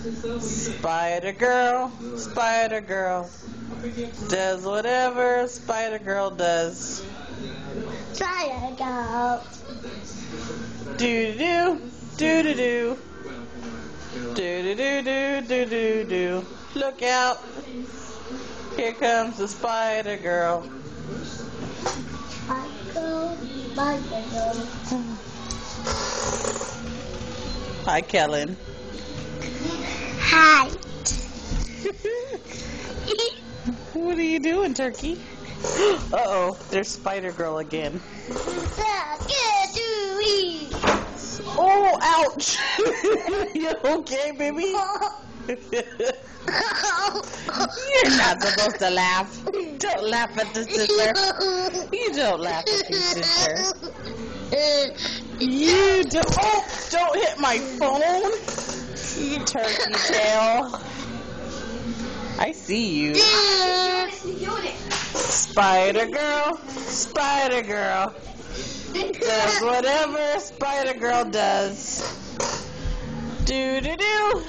Spider Girl, does whatever Spider Girl does. Spider Girl. Do do do do do do do do do do do. Look out! Here comes the Spider Girl. Spider Girl. Hi, Kellen. Hi. What are you doing, Turkey? Uh-oh, there's Spider Girl again. Oh, ouch! You okay, baby? You're not supposed to laugh. Don't laugh at the sister. You don't laugh at your sister. You don't. Oh, don't hit my phone. Turkey tail. I see you. Spider Girl. Does whatever Spider Girl does. Do do do.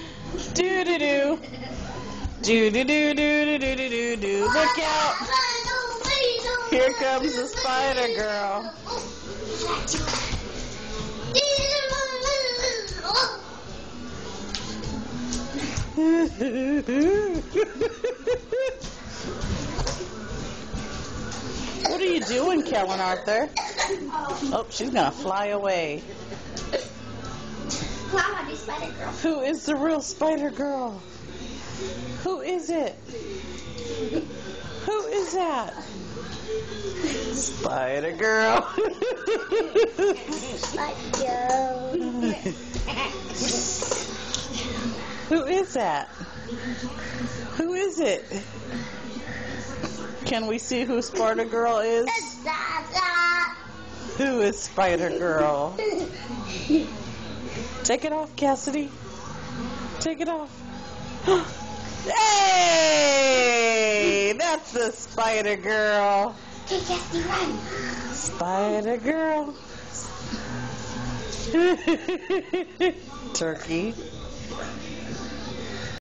Do do do. Do do do do do do do do. Look out! Here comes the Spider Girl. What are you doing, Kellen Arthur? Oh, she's gonna fly away. Who is the real Spider Girl? Who is it? Who is that? Spider Girl. Who is that? Who is it? Can we see who Spider Girl is? Who is Spider Girl? Take it off, Cassidy. Take it off. Hey! That's the Spider Girl. Okay, Cassidy, run. Spider Girl. Turkey.